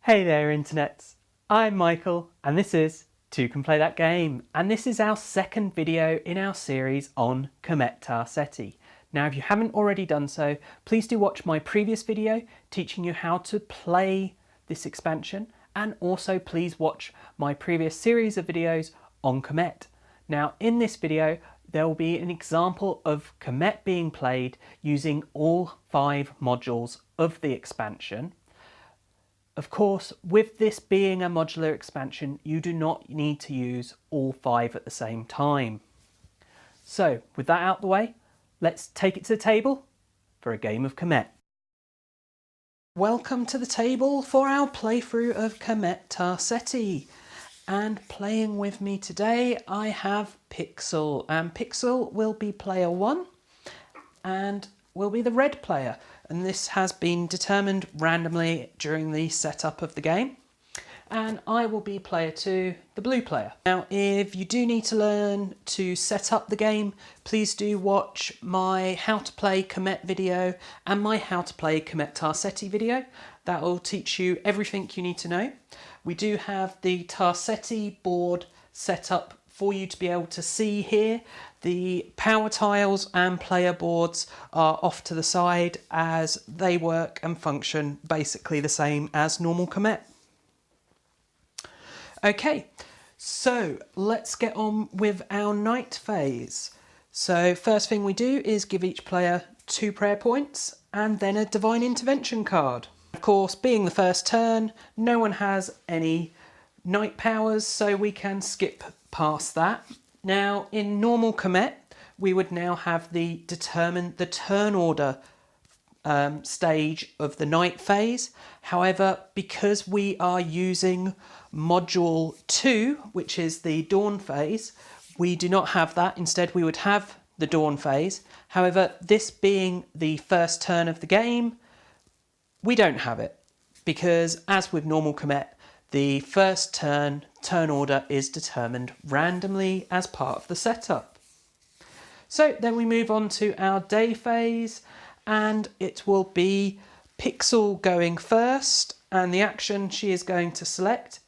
Hey there internets, I'm Michael and this is Toucan Play That Game, and this is our second video in our series on Kemet Ta Seti. Now if you haven't already done so, please do watch my previous video teaching you how to play this expansion, and also please watch my previous series of videos on Kemet. Now in this video there will be an example of Kemet being played using all 5 modules of the expansion. Of course, with this being a modular expansion, you do not need to use all 5 at the same time. So, with that out the way, let's take it to the table for a game of Kemet. Welcome to the table for our playthrough of Kemet Ta Seti. And playing with me today, I have Pixel. And Pixel will be player 1 and will be the red player. And this has been determined randomly during the setup of the game. And I will be player 2, the blue player. Now, if you do need to learn to set up the game, please do watch my how to play Kemet video and my how to play Kemet Ta Seti video. That will teach you everything you need to know. We do have the Ta Seti board set up for you to be able to see here. The power tiles and player boards are off to the side as they work and function basically the same as normal Kemet. Okay, so let's get on with our night phase. So first thing we do is give each player 2 prayer points and then a divine intervention card. Of course, being the first turn, no one has any night powers, so we can skip past that. Now in normal Kemet, we would now have the determine the turn order stage of the night phase. However, because we are using module 2, which is the dawn phase, we do not have that. Instead, we would have the dawn phase. However, this being the first turn of the game, we don't have it, because as with normal Kemet, the first turn order is determined randomly as part of the setup. So then we move on to our day phase, and it will be Pixel going first, and the action she is going to select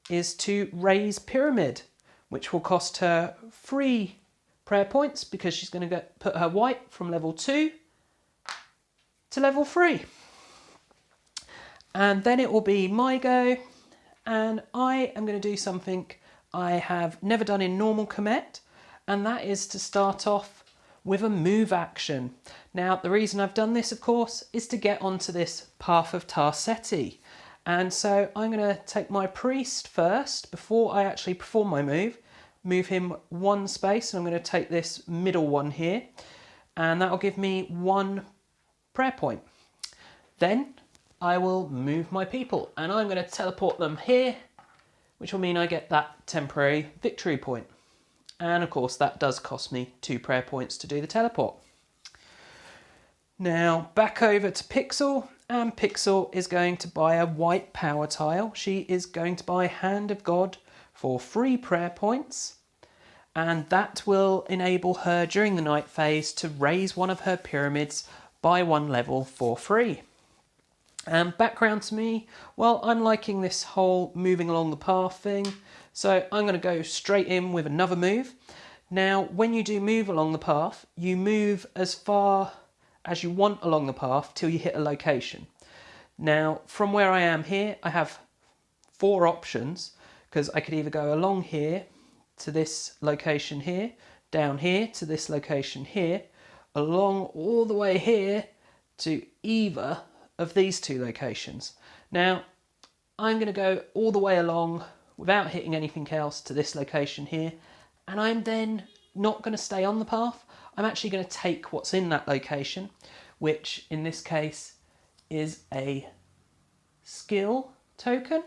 is to raise Pyramid, which will cost her 3 prayer points because she's going to put her white from level 2 to level 3. And then it will be my go, and I am going to do something I have never done in normal Kemet, and that is to start off with a move action. Now the reason I've done this, of course, is to get onto this path of Ta Seti. And so I'm going to take my priest first before I actually perform my move him 1 space, and I'm going to take this middle one here, and that will give me 1 prayer point. Then I will move my people, and I'm going to teleport them here, which will mean I get that temporary victory point. And of course that does cost me 2 prayer points to do the teleport. Now back over to Pixel, and Pixel is going to buy a white power tile. She is going to buy Hand of God for 3 prayer points, and that will enable her during the night phase to raise one of her pyramids by 1 level for free. And background to me, well, I'm liking this whole moving along the path thing, so I'm going to go straight in with another move. Now, when you do move along the path, you move as far as you want along the path till you hit a location. Now, from where I am here, I have 4 options, because I could either go along here to this location here, down here to this location here, along all the way here to either of these 2 locations. Now, I'm going to go all the way along without hitting anything else to this location here, and I'm then not going to stay on the path. I'm actually going to take what's in that location, which in this case is a skill token,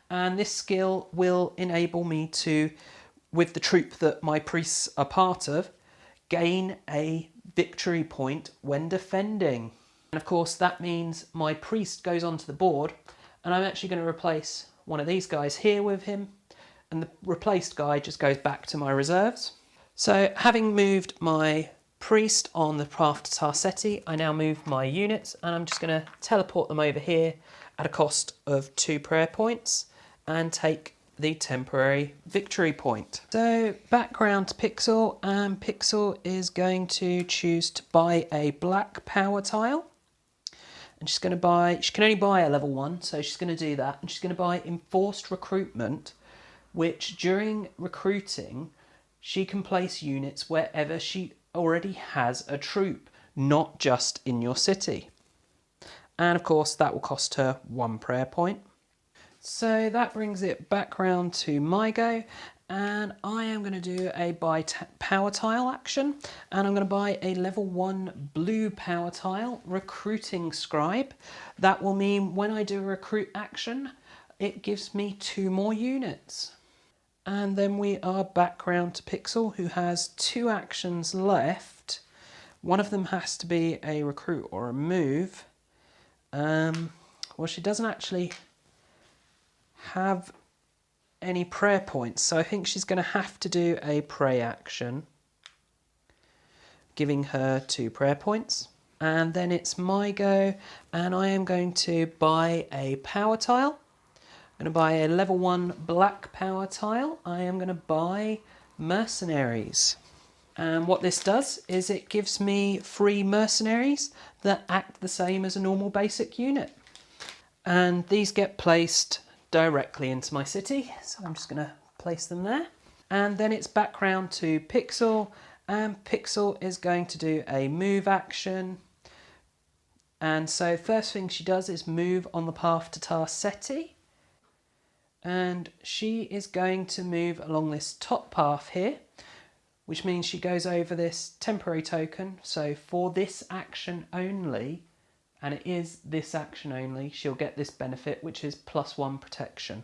and this skill will enable me to, with the troop that my priests are part of, gain a victory point when defending. And of course that means my priest goes onto the board, and I'm actually going to replace one of these guys here with him, and the replaced guy just goes back to my reserves. So having moved my priest on the path to Ta Seti, I now move my units, and I'm just going to teleport them over here at a cost of 2 prayer points and take the temporary victory point. So back round to Pixel, and Pixel is going to choose to buy a black power tile. And she's going to buy, she can only buy a level 1, so she's going to do that. And she's going to buy enforced recruitment, which during recruiting, she can place units wherever she already has a troop, not just in your city. And of course, that will cost her 1 prayer point. So that brings it back round to my go, and I am going to do a buy power tile action, and I'm going to buy a level 1 blue power tile, recruiting scribe. That will mean when I do a recruit action, it gives me 2 more units. And then we are back round to Pixel, who has 2 actions left. One of them has to be a recruit or a move. Well, she doesn't actually have any prayer points, so I think she's going to have to do a pray action, giving her 2 prayer points. And then it's my go, and I am going to buy a power tile. I'm going to buy a level 1 black power tile. I am going to buy mercenaries. And what this does is it gives me 3 mercenaries that act the same as a normal basic unit. And these get placed directly into my city, so I'm just going to place them there. And then it's back round to Pixel, and Pixel is going to do a move action. And so first thing she does is move on the path to Ta Seti, and she is going to move along this top path here, which means she goes over this temporary token. So for this action only, and it is this action only, she'll get this benefit, which is +1 protection.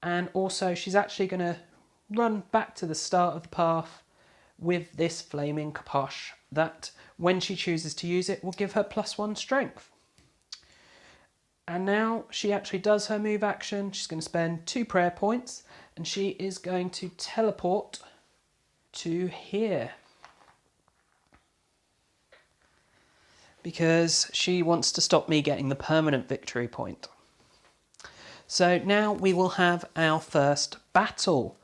And also she's actually going to run back to the start of the path with this flaming capoche that, when she chooses to use it, will give her +1 strength. And now she actually does her move action. She's going to spend 2 prayer points, and she is going to teleport to here, because she wants to stop me getting the permanent victory point. So now we will have our first battle.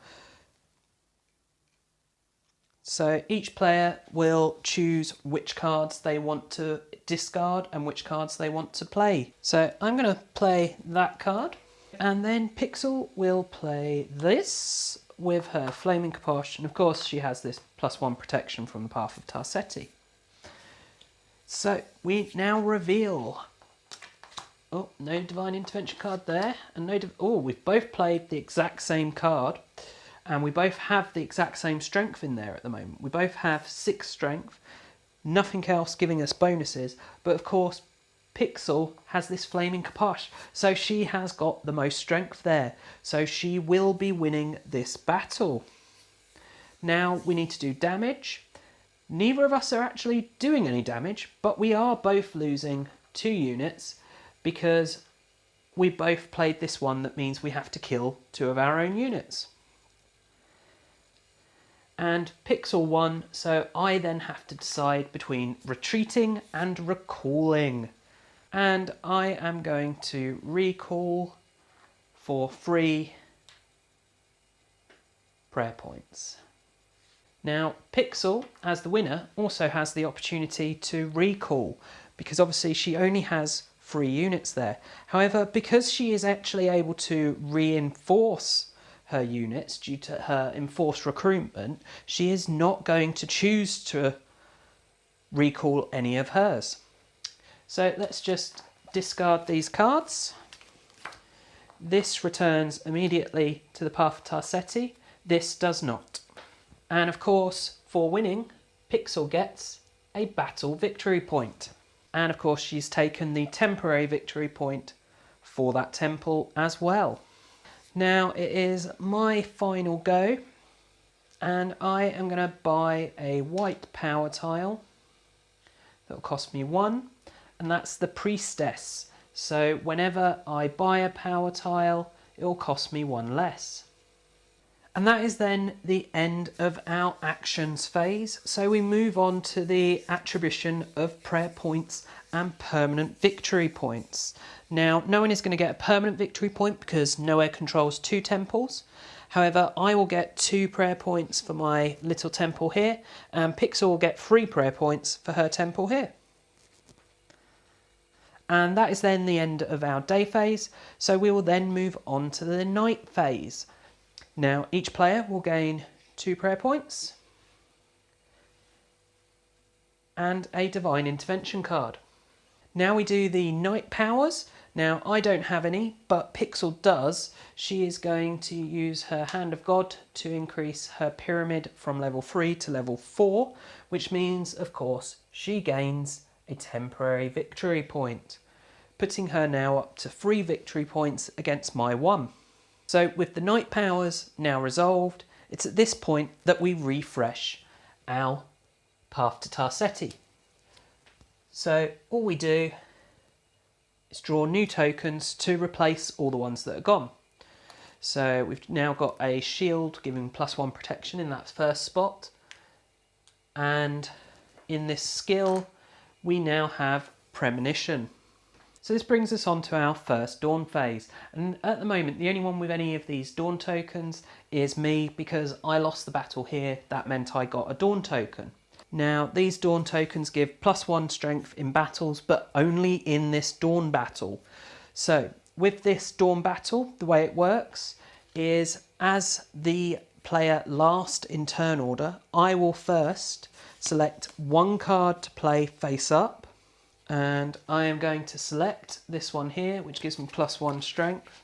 So each player will choose which cards they want to discard and which cards they want to play. So I'm going to play that card, and then Pixel will play this with her flaming capoche, and of course she has this +1 protection from the path of Ta Seti. So we now reveal, oh, no divine intervention card there, and no, oh, we've both played the exact same card, and we both have the exact same strength in there at the moment. We both have 6 strength, nothing else giving us bonuses, but of course Pixel has this flaming capoche, so she has got the most strength there, so she will be winning this battle. Now we need to do damage. Neither of us are actually doing any damage, but we are both losing 2 units because we both played this one that means we have to kill 2 of our own units. And Pixel won, so I then have to decide between retreating and recalling. And I am going to recall for 3 prayer points. Now, Pixel, as the winner, also has the opportunity to recall, because obviously she only has 3 units there. However, because she is actually able to reinforce her units due to her enforced recruitment, she is not going to choose to recall any of hers. So let's just discard these cards. This returns immediately to the path of Ta Seti. This does not. And of course, for winning, Pixel gets a battle victory point. And of course, she's taken the temporary victory point for that temple as well. Now it is my final go, and I am going to buy a white power tile that will cost me 1, and that's the priestess. So whenever I buy a power tile, it will cost me 1 less. And that is then the end of our actions phase. So we move on to the attribution of prayer points and permanent victory points. Now, no one is going to get a permanent victory point because nowhere controls 2 temples. However, I will get 2 prayer points for my little temple here, and Pixel will get 3 prayer points for her temple here. And that is then the end of our day phase, so we will then move on to the night phase. Now, each player will gain 2 prayer points and a Divine Intervention card. Now we do the night powers. Now, I don't have any, but Pixel does. She is going to use her Hand of God to increase her pyramid from level 3 to level 4, which means, of course, she gains a temporary victory point, putting her now up to 3 victory points against my 1. So with the night powers now resolved, it's at this point that we refresh our Path to Ta Seti. So all we do is draw new tokens to replace all the ones that are gone. So we've now got a shield giving +1 protection in that first spot, and in this skill we now have Premonition. So this brings us on to our first Dawn phase, and at the moment the only one with any of these Dawn tokens is me, because I lost the battle here. That meant I got a Dawn token. Now, these Dawn tokens give +1 strength in battles, but only in this Dawn battle. So with this Dawn battle, the way it works is, as the player last in turn order, I will first select 1 card to play face up, and I am going to select this one here, which gives me +1 strength,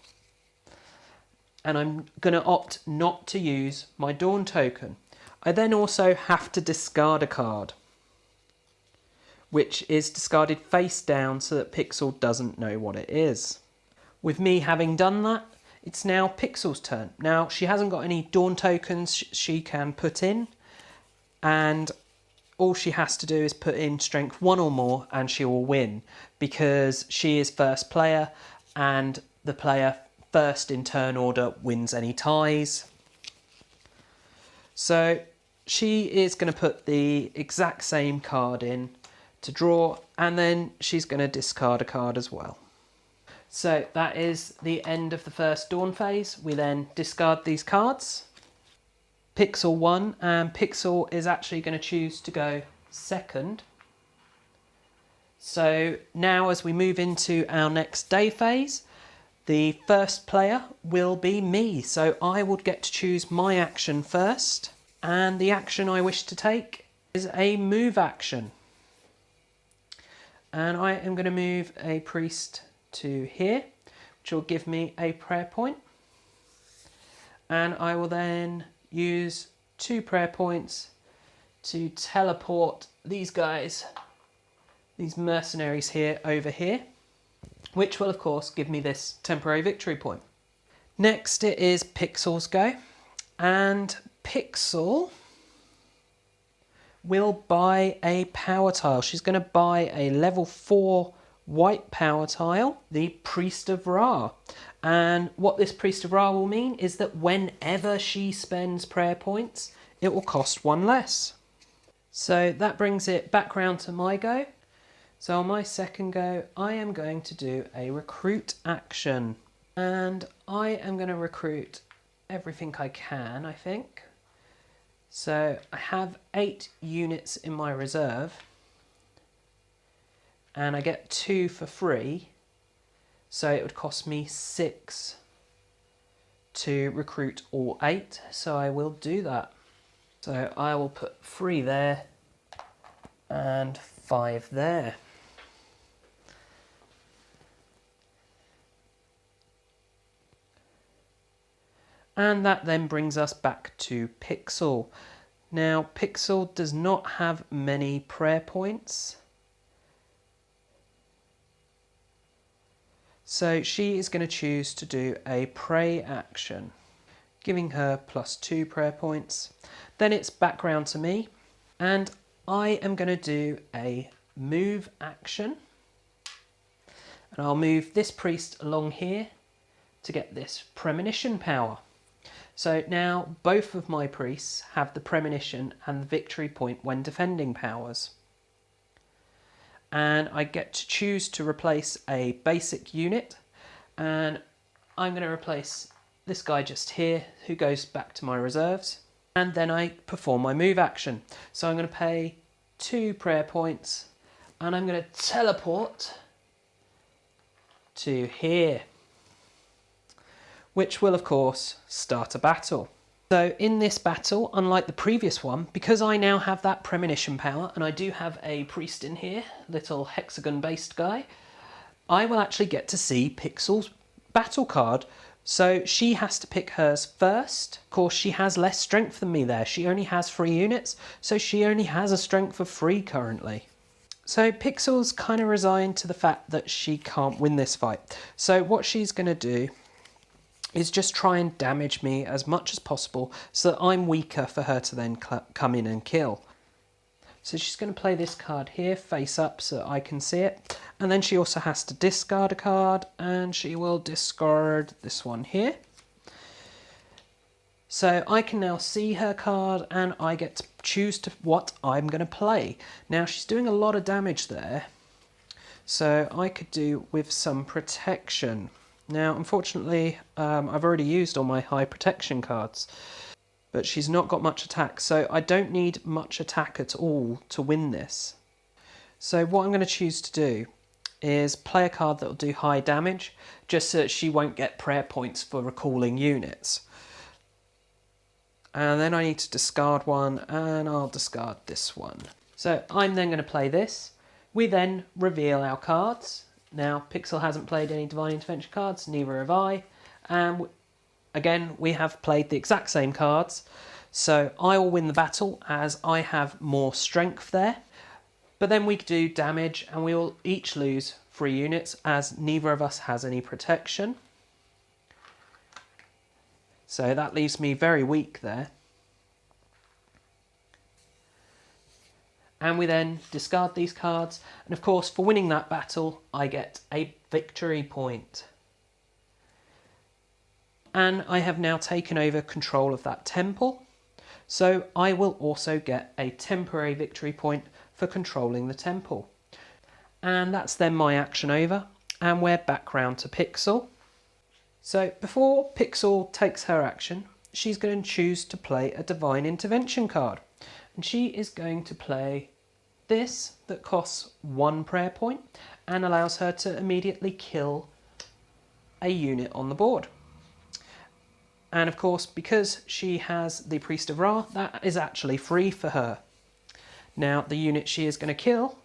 and I'm going to opt not to use my Dawn token. I then also have to discard a card, which is discarded face down so that Pixel doesn't know what it is. With me having done that, it's now Pixel's turn. Now, she hasn't got any Dawn tokens she can put in, and all she has to do is put in strength 1 or more and she will win, because she is first player and the player first in turn order wins any ties. So she is going to put the exact same card in to draw, and then she's going to discard a card as well. So that is the end of the first Dawn phase. We then discard these cards. Pixel won, and Pixel is actually going to choose to go second. So now as we move into our next day phase, the first player will be me. So I would get to choose my action first, and the action I wish to take is a move action. And I am going to move a priest to here, which will give me a prayer point. And I will then use 2 prayer points to teleport these guys, these mercenaries here, over here, which will of course give me this temporary victory point. Next it is Pixel's go, and Pixel will buy a power tile. She's going to buy a level 4 white power tile, the Priest of Ra. And what this Priest of Ra will mean is that whenever she spends prayer points, it will cost 1 less. So that brings it back round to my go. So on my second go, I am going to do a recruit action. And I am going to recruit everything I can, I think. So I have 8 units in my reserve, and I get 2 for free, so it would cost me 6 to recruit all 8, so I will do that. So I will put 3 there and 5 there. And that then brings us back to Pixel. Now, Pixel does not have many prayer points, so she is going to choose to do a pray action, giving her +2 prayer points. Then it's back round to me, and I am going to do a move action. And I'll move this priest along here to get this premonition power. So now both of my priests have the premonition and the victory point when defending powers. and I get to choose to replace a basic unit, and I'm going to replace this guy just here, who goes back to my reserves, and then I perform my move action. So I'm going to pay 2 prayer points, and I'm going to teleport to here, which will of course start a battle. So in this battle, unlike the previous one, because I now have that premonition power, and I do have a priest in here, little hexagon based guy, I will actually get to see Pixel's battle card. So she has to pick hers first. Of course, she has less strength than me there. She only has 3 units, so she only has a strength of 3 currently. So Pixel's kind of resigned to the fact that she can't win this fight. So what she's going to do is just try and damage me as much as possible so that I'm weaker for her to then come in and kill. So she's going to play this card here face up so that I can see it, and then she also has to discard a card, and she will discard this one here. So I can now see her card, and I get to choose what I'm going to play. Now she's doing a lot of damage there, so I could do with some protection. Now, unfortunately, I've already used all my high protection cards, but she's not got much attack, so I don't need much attack at all to win this. So what I'm going to choose to do is play a card that will do high damage, just so that she won't get prayer points for recalling units. And then I need to discard one, and I'll discard this one. So I'm then going to play this. We then reveal our cards. Now, Pixel hasn't played any Divine Intervention cards, neither have I. And again, we have played the exact same cards. So I will win the battle as I have more strength there. But then we do damage, and we will each lose 3 units as neither of us has any protection. So that leaves me very weak there. And we then discard these cards, and of course for winning that battle I get a victory point. And I have now taken over control of that temple, so I will also get a temporary victory point for controlling the temple. And that's then my action over, and we're back round to Pixel. So before Pixel takes her action, she's going to choose to play a Divine Intervention card. And she is going to play this that costs 1 prayer point and allows her to immediately kill a unit on the board. And of course, because she has the Priest of Ra, that is actually free for her. Now, the unit she is going to kill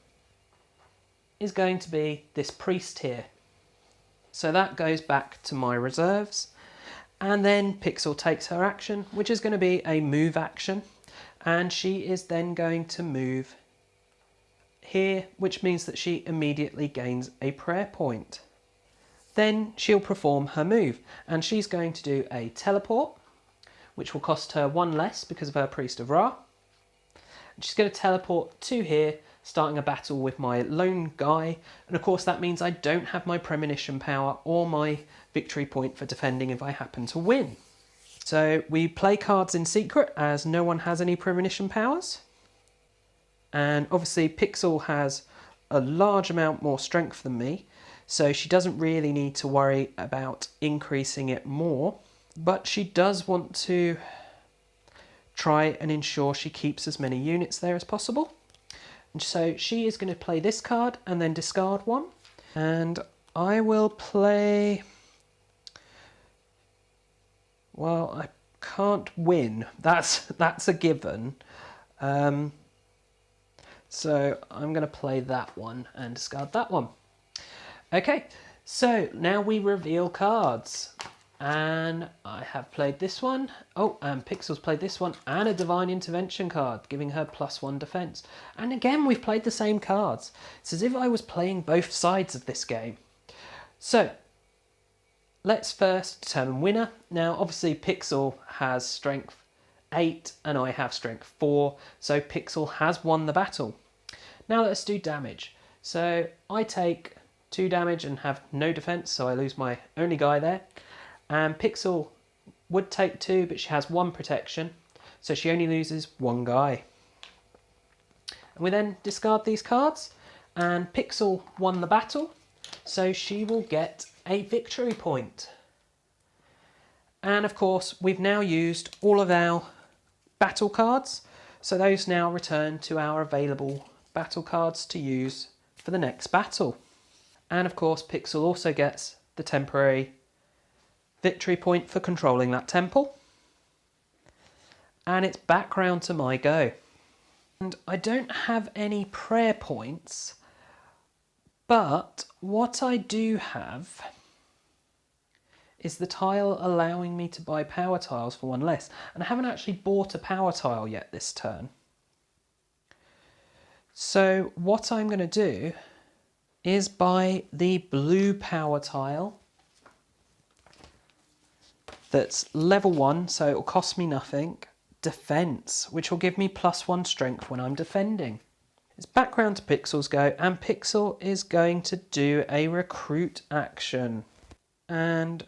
is going to be this priest here. So that goes back to my reserves. And then Pixel takes her action, which is going to be a move action. And she is then going to move here, which means that she immediately gains a prayer point. Then she'll perform her move, and she's going to do a teleport, which will cost her 1 less because of her Priest of Ra. And she's going to teleport to here, starting a battle with my lone guy, and of course that means I don't have my premonition power or my victory point for defending if I happen to win. So we play cards in secret as no one has any premonition powers. And obviously Pixel has a large amount more strength than me, so she doesn't really need to worry about increasing it more. But she does want to try and ensure she keeps as many units there as possible. And so she is going to play this card and then discard one. And I will play... Well, I can't win. That's a given. So I'm going to play that one and discard that one. Okay, so now we reveal cards. And I have played this one. Oh, and Pixel's played this one and a Divine Intervention card, giving her +1 defense. And again, we've played the same cards. It's as if I was playing both sides of this game. So, let's first determine winner. Now, obviously, Pixel has strength 8 and I have strength 4, so Pixel has won the battle. Now let's do damage. So I take 2 damage and have no defense, so I lose my only guy there. And Pixel would take 2, but she has 1 protection, so she only loses 1 guy. And we then discard these cards, And Pixel won the battle, so she will get a victory point. And of course, we've now used all of our battle cards, so those now return to our available battle cards to use for the next battle. And of course, Pixel also gets the temporary victory point for controlling that temple. And it's back round to my go. And I don't have any prayer points, but what I do have is the tile allowing me to buy power tiles for one less. And I haven't actually bought a power tile yet this turn. So what I'm going to do is buy the blue power tile that's level 1, so it will cost me nothing. Defense, which will give me +1 strength when I'm defending. It's back round to Pixel's go, and Pixel is going to do a recruit action. And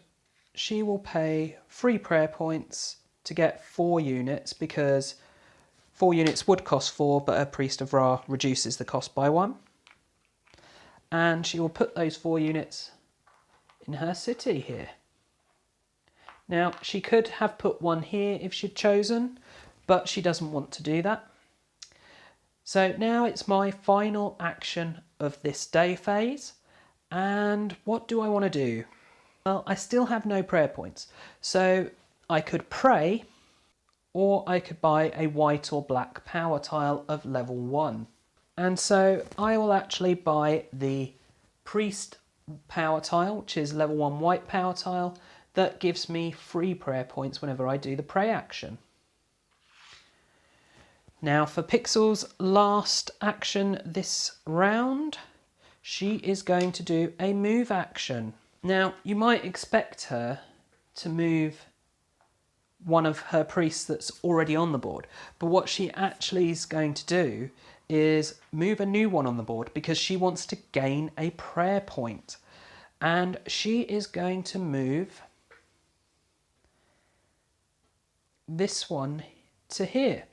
she will pay 3 prayer points to get 4 units, because 4 units would cost 4, but a Priest of Ra reduces the cost by 1. And she will put those 4 units in her city here. Now, she could have put 1 here if she'd chosen, but she doesn't want to do that. So now it's my final action of this day phase. And what do I want to do? Well, I still have no prayer points. So I could pray, or I could buy a white or black power tile of level 1. And so I will actually buy the priest power tile, which is level 1 white power tile, that gives me 3 prayer points whenever I do the pray action. Now for Pixel's last action this round, she is going to do a move action. Now you might expect her to move one of her priests that's already on the board, but what she actually is going to do is move a new one on the board because she wants to gain a prayer point. And she is going to move this one to here.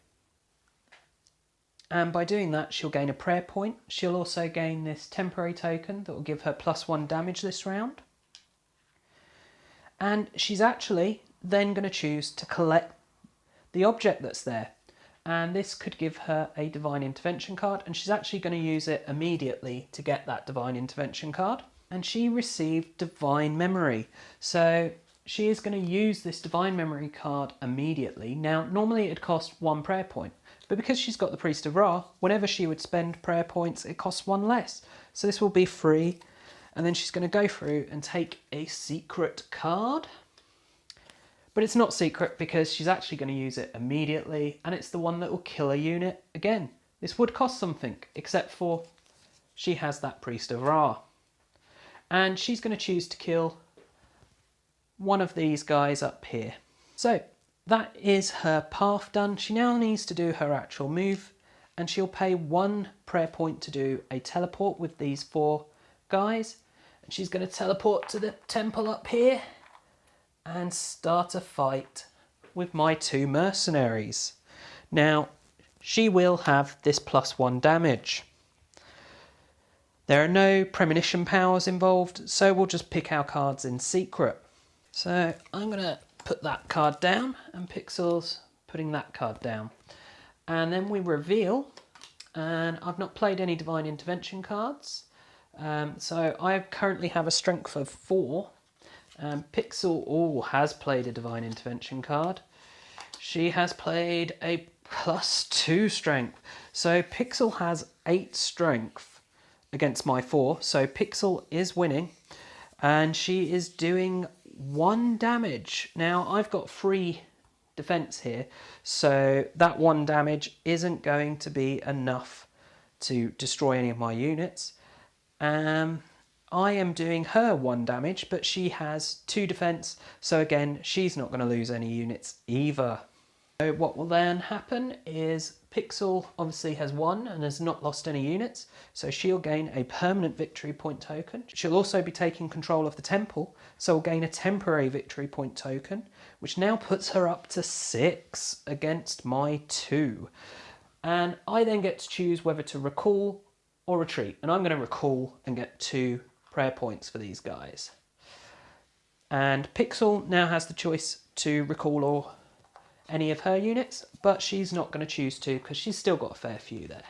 And by doing that, she'll gain a prayer point. She'll also gain this temporary token that will give her +1 damage this round. And she's actually then going to choose to collect the object that's there. And this could give her a Divine Intervention card, and she's actually going to use it immediately to get that Divine Intervention card. And she received Divine Memory. So she is going to use this Divine Memory card immediately. Now, normally it'd cost 1 prayer point, but because she's got the Priest of Ra, whenever she would spend prayer points, it costs 1 less. So this will be free, and then she's going to go through and take a secret card. But it's not secret because she's actually going to use it immediately, and it's the one that will kill a unit. Again, this would cost something, except for she has that Priest of Ra. And she's going to choose to kill one of these guys up here. So that is her path done. She now needs to do her actual move, and she'll pay 1 prayer point to do a teleport with these 4 guys. And she's going to teleport to the temple up here and start a fight with my 2 mercenaries. Now, she will have this +1 damage. There are no premonition powers involved, so we'll just pick our cards in secret. So I'm going to put that card down, and Pixel's putting that card down. And then we reveal, and I've not played any Divine Intervention cards. So I currently have a strength of 4. Pixel has played a Divine Intervention card. She has played a +2 strength. So Pixel has 8 strength against my 4. So Pixel is winning, and she is doing 1 damage. Now I've got 3 defense here, so that 1 damage isn't going to be enough to destroy any of my units. I am doing her 1 damage, but she has 2 defense, so again, she's not going to lose any units either. So what will then happen is Pixel obviously has won and has not lost any units, so she'll gain a permanent victory point token. She'll also be taking control of the temple, so will gain a temporary victory point token, which now puts her up to 6 against my 2. And I then get to choose whether to recall or retreat. And I'm going to recall and get 2 prayer points for these guys. And Pixel now has the choice to recall or any of her units, but she's not going to choose to because she's still got a fair few there.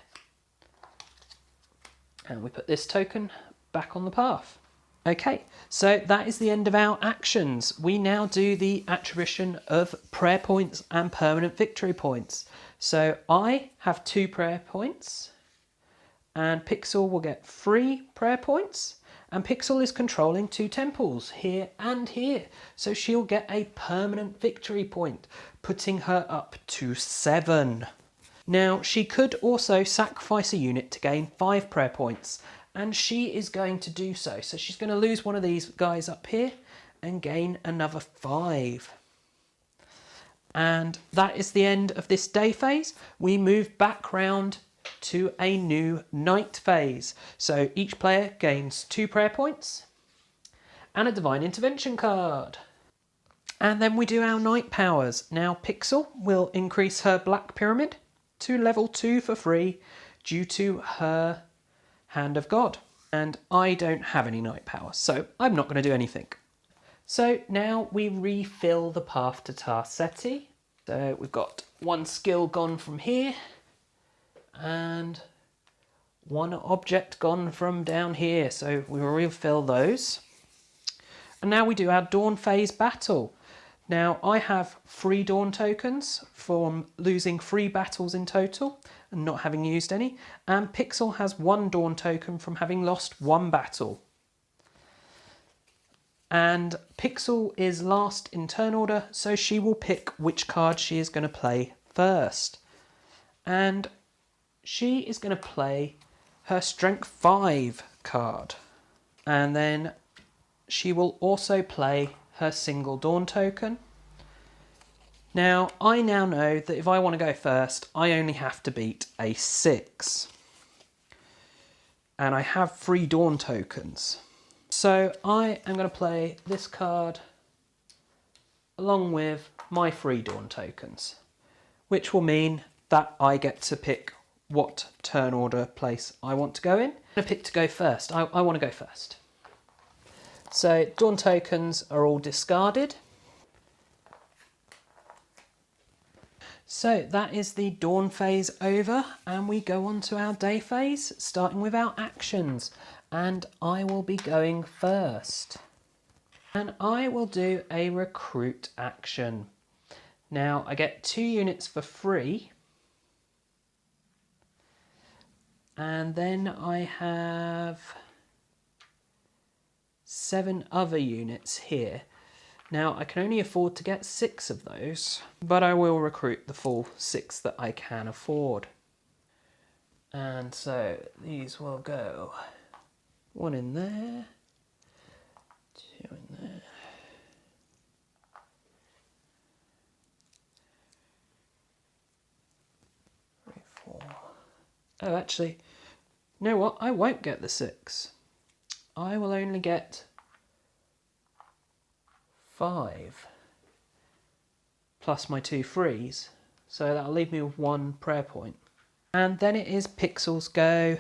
And we put this token back on the path. Okay, so that is the end of our actions. We now do the attribution of prayer points and permanent victory points. So I have 2 prayer points, and Pixel will get 3 prayer points, and Pixel is controlling 2 temples here and here. So she'll get a permanent victory point, putting her up to 7. Now, she could also sacrifice a unit to gain 5 prayer points, and she is going to do so. So she's going to lose one of these guys up here and gain another 5. And that is the end of this day phase. We move back round to a new night phase. So each player gains 2 prayer points and a divine intervention card. And then we do our night powers. Now Pixel will increase her black pyramid to level 2 for free due to her Hand of God. And I don't have any night power, so I'm not going to do anything. So now we refill the path to Ta Seti. So we've got 1 skill gone from here and 1 object gone from down here. So we will refill those. And now we do our Dawn phase battle. Now I have 3 Dawn tokens from losing 3 battles in total and not having used any, and Pixel has 1 Dawn token from having lost 1 battle. And Pixel is last in turn order, so she will pick which card she is going to play first. And she is going to play her Strength 5 card. And then she will also play her single Dawn token. Now, I now know that if I want to go first, I only have to beat a 6. And I have 3 Dawn tokens. So I am going to play this card along with my 3 Dawn tokens, which will mean that I get to pick what turn order place I want to go in. I'm going to pick to go first. I want to go first. So Dawn tokens are all discarded. So that is the Dawn phase over, and we go on to our day phase, starting with our actions. And I will be going first. And I will do a recruit action. Now I get 2 units for free. And then I have 7 other units here. Now I can only afford to get 6 of those, but I will recruit the full 6 that I can afford. And so these will go 1 in there, 2 in there, 3, 4. Oh, actually, you know what? I won't get the 6. I will only get 5 plus my 2 frees, so that'll leave me with 1 prayer point. And then it is Pixel's go,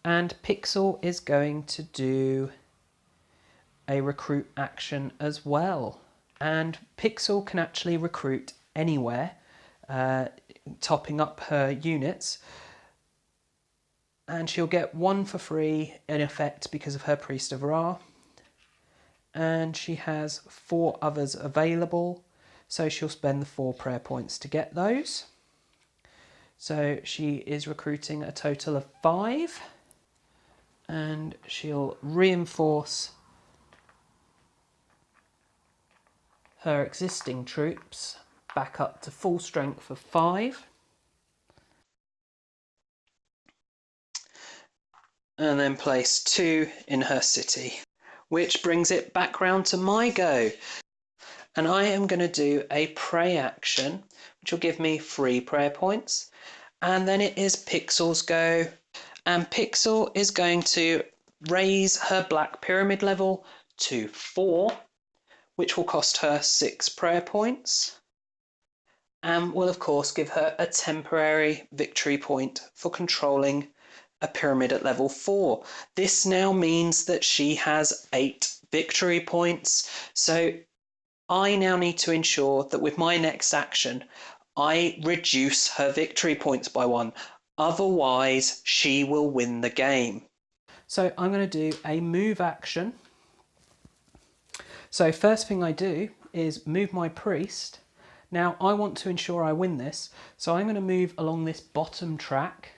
and Pixel is going to do a recruit action as well. And Pixel can actually recruit anywhere, topping up her units, and she'll get 1 for free in effect because of her Priest of Ra. And she has 4 others available, so she'll spend the 4 prayer points to get those. So she is recruiting a total of 5, and she'll reinforce her existing troops back up to full strength of 5. And then place 2 in her city. Which brings it back round to my go. And I am going to do a pray action, which will give me 3 prayer points. And then it is Pixel's go. And Pixel is going to raise her black pyramid level to 4, which will cost her 6 prayer points. And will of course give her a temporary victory point for controlling a pyramid at level 4. This now means that she has 8 victory points. So I now need to ensure that with my next action, I reduce her victory points by 1. Otherwise, she will win the game. So I'm going to do a move action. So first thing I do is move my priest. Now I want to ensure I win this, so I'm going to move along this bottom track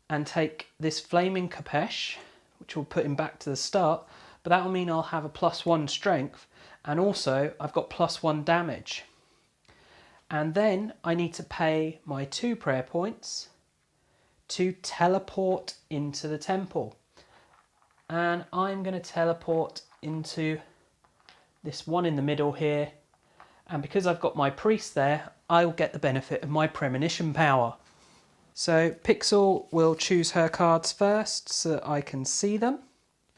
and take this flaming Kapesh, which will put him back to the start, but that will mean I'll have a +1 strength, and also I've got +1 damage. And then I need to pay my 2 prayer points to teleport into the temple. And I'm going to teleport into this one in the middle here, and because I've got my priest there, I'll get the benefit of my premonition power. So Pixel will choose her cards first so that I can see them.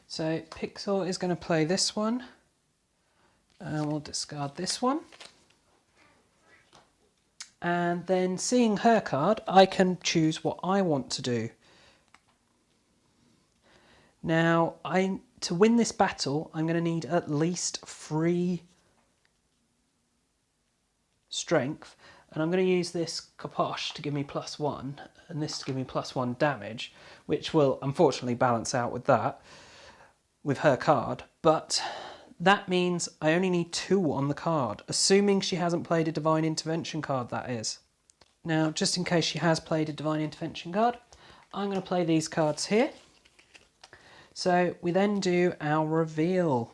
So Pixel is going to play this one, and we'll discard this one. And then seeing her card, I can choose what I want to do. Now, to win this battle, I'm going to need at least 3 strength, and I'm going to use this Kaposh to give me +1 and this to give me +1 damage, which will unfortunately balance out with that, with her card, but that means I only need 2 on the card, assuming she hasn't played a Divine Intervention card, that is. Now, just in case she has played a Divine Intervention card, I'm going to play these cards here. So we then do our reveal.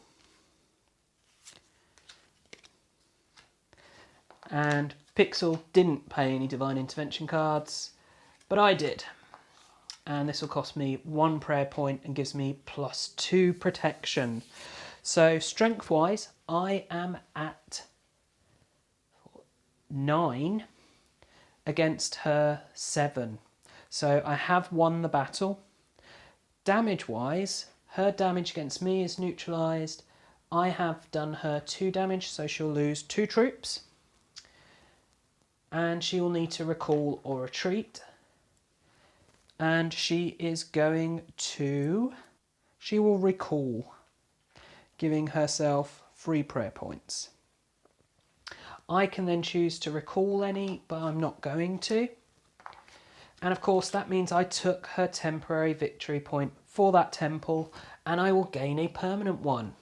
And Pixel didn't pay any Divine Intervention cards, but I did. And this will cost me 1 prayer point and gives me +2 protection. So strength-wise, I am at 9 against her 7. So I have won the battle. Damage-wise, her damage against me is neutralised. I have done her 2 damage, so she'll lose 2 troops. And she will need to recall or retreat. And she is going to... she will recall, giving herself 3 prayer points. I can then choose to recall any, but I'm not going to. And of course that means I took her temporary victory point for that temple, and I will gain a permanent one.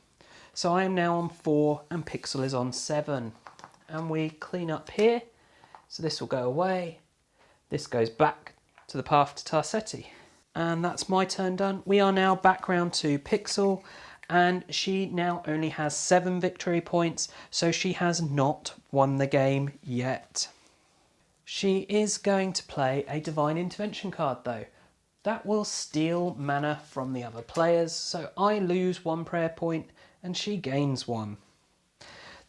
So I am now on 4 and Pixel is on 7. And we clean up here, so this will go away. This goes back to the path to Ta Seti. And that's my turn done. We are now back round to Pixel, and she now only has 7 victory points, so she has not won the game yet. She is going to play a Divine Intervention card though. That will steal mana from the other players, so I lose 1 prayer point and she gains 1.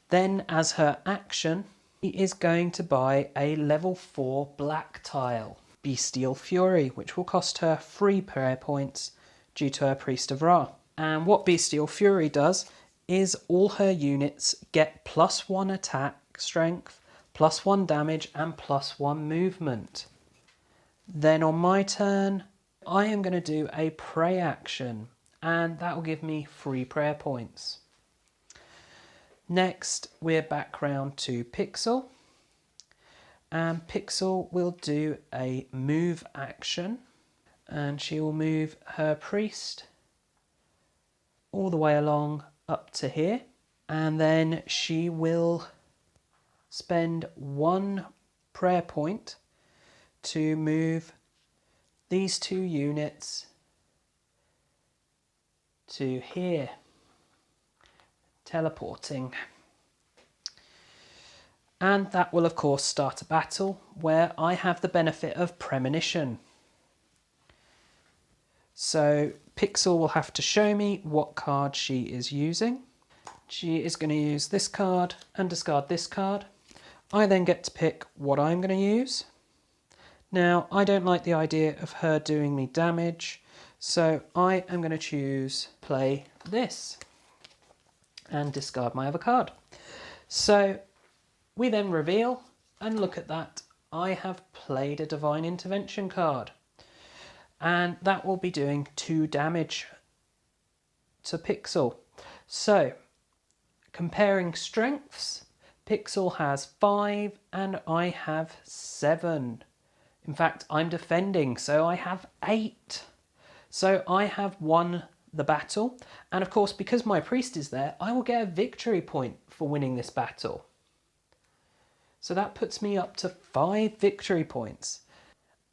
Then as her action, she is going to buy a level 4 black tile, Bestial Fury, which will cost her 3 prayer points due to her Priest of Ra. And what Bestial Fury does is all her units get +1 attack strength, +1 damage and +1 movement. Then on my turn, I am going to do a pray action, and that will give me 3 prayer points. Next, we're back round to Pixel, and Pixel will do a move action, and she will move her priest all the way along up to here, and then she will spend 1 prayer point to move these 2 units to here, teleporting. And that will of course start a battle where I have the benefit of premonition. So Pixel will have to show me what card she is using. She is going to use this card and discard this card. I then get to pick what I'm going to use. Now, I don't like the idea of her doing me damage, so I am going to choose play this and discard my other card. So we then reveal, and look at that, I have played a Divine Intervention card. and that will be doing 2 damage to Pixel. So, comparing strengths, Pixel has 5 and I have 7. In fact, I'm defending, so I have 8. So I have won the battle, and of course, because my priest is there, I will get a victory point for winning this battle. So that puts me up to 5 victory points.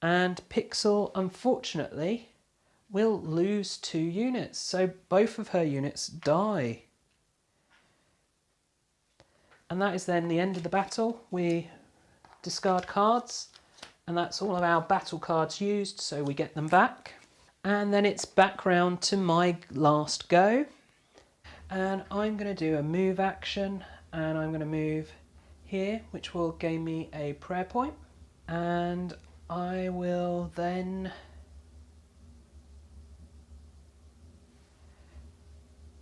And Pixel, unfortunately, will lose 2 units, so both of her units die. And that is then the end of the battle. We discard cards, and that's all of our battle cards used, so we get them back. And then it's back round to my last go. And I'm going to do a move action, and I'm going to move here, which will gain me a prayer point. And I will then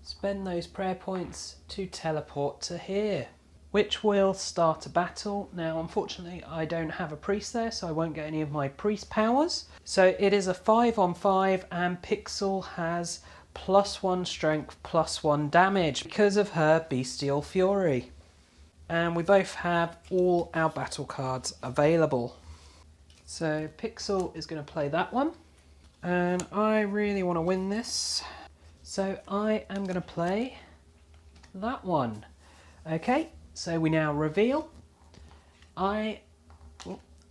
spend those prayer points to teleport to here, which will start a battle. Now, unfortunately, I don't have a priest there, so I won't get any of my priest powers. So it is a 5-on-5, and Pixel has +1 strength, +1 damage because of her bestial fury. And we both have all our battle cards available. So Pixel is going to play that one, and I really want to win this. So I am going to play that one. Okay, so we now reveal. I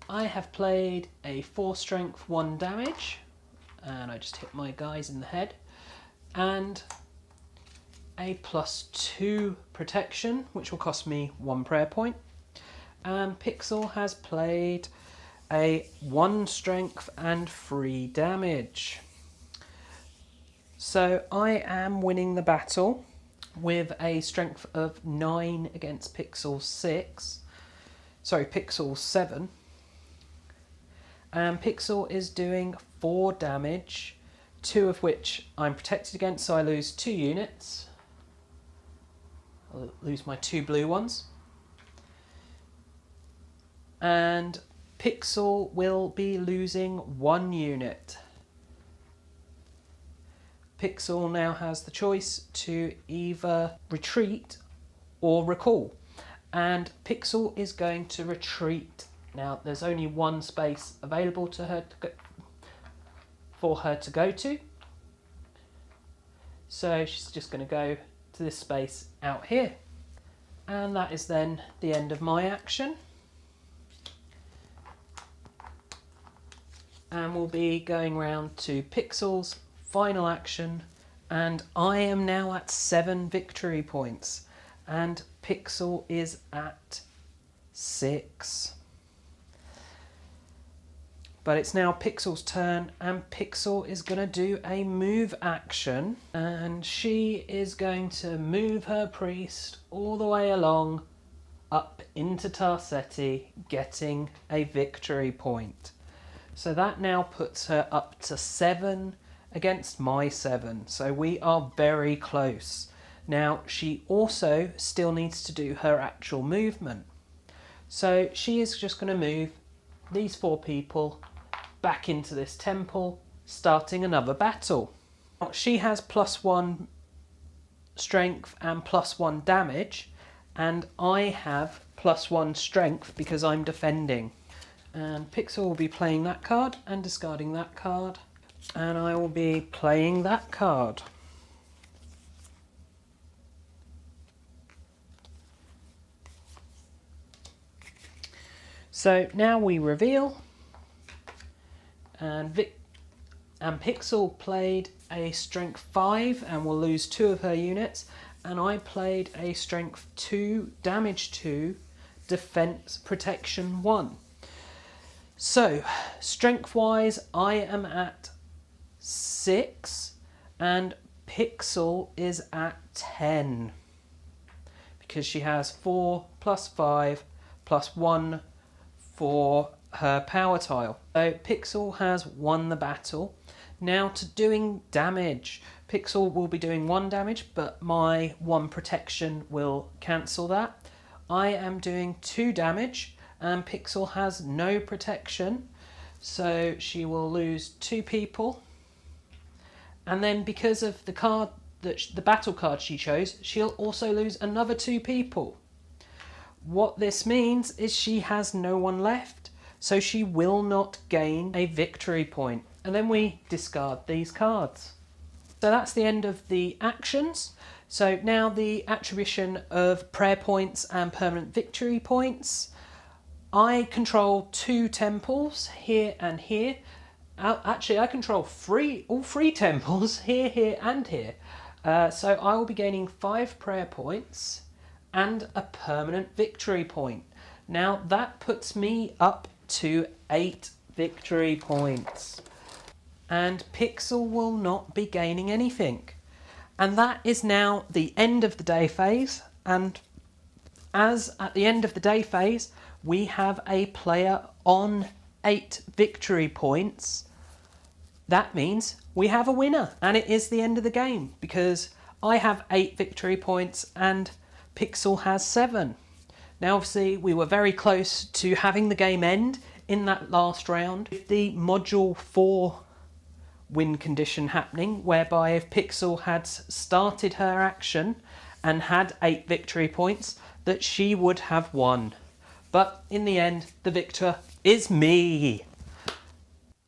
have played a 4 strength, 1 damage, and I just hit my guys in the head, and a +2 protection, which will cost me 1 prayer point. And Pixel has played a 1 strength and 3 damage. So I am winning the battle with a strength of 9 against Pixel 7. And Pixel is doing 4 damage, 2 of which I'm protected against, so I lose 2 units. I'll lose my 2 blue ones. And Pixel will be losing 1 unit. Pixel now has the choice to either retreat or recall. And Pixel is going to retreat. Now, there's only 1 space available to her for her to go to. So she's just going to go to this space out here. And that is then the end of my action. And we'll be going round to Pixel's final action, and I am now at 7 victory points, and Pixel is at 6. But it's now Pixel's turn, and Pixel is going to do a move action, and she is going to move her priest all the way along up into Ta Seti, getting a victory point. So that now puts her up to 7 against my 7. So we are very close. Now, she also still needs to do her actual movement. So she is just going to move these 4 people back into this temple, starting another battle. She has +1 strength and +1 damage, and I have +1 strength because I'm defending. And Pixel will be playing that card and discarding that card, and I will be playing that card. So now we reveal, and Pixel played a strength 5 and will lose 2 of her units, and I played a strength 2, damage 2, defense protection 1. So strength wise I am at 6 and Pixel is at 10 because she has 4 plus 5 plus 1 for her power tile. So Pixel has won the battle. Now to doing damage. Pixel will be doing 1 damage, but my 1 protection will cancel that. I am doing 2 damage and Pixel has no protection. So she will lose 2 people. And then because of the card the battle card she chose, she'll also lose another 2 people. What this means is she has no one left, so she will not gain a victory point. And then we discard these cards. So that's the end of the actions. So now the attribution of prayer points and permanent victory points. I control 2 temples, here and here. Actually, I control all 3 temples, here, here and here. So I will be gaining 5 prayer points and a permanent victory point. Now that puts me up to 8 victory points. And Pixel will not be gaining anything. And that is now the end of the day phase. And as at the end of the day phase, we have a player on 8 victory points. That means we have a winner, and it is the end of the game because I have 8 victory points and Pixel has 7. Now obviously we were very close to having the game end in that last round. The module 4 win condition happening, whereby if Pixel had started her action and had 8 victory points, that she would have won. But in the end, the victor is me.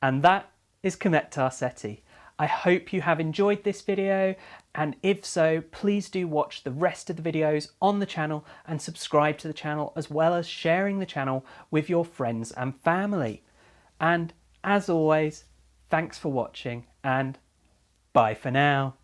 And that is Kemet Ta Seti. I hope you have enjoyed this video, and if so, please do watch the rest of the videos on the channel and subscribe to the channel, as well as sharing the channel with your friends and family. And as always, thanks for watching, and bye for now.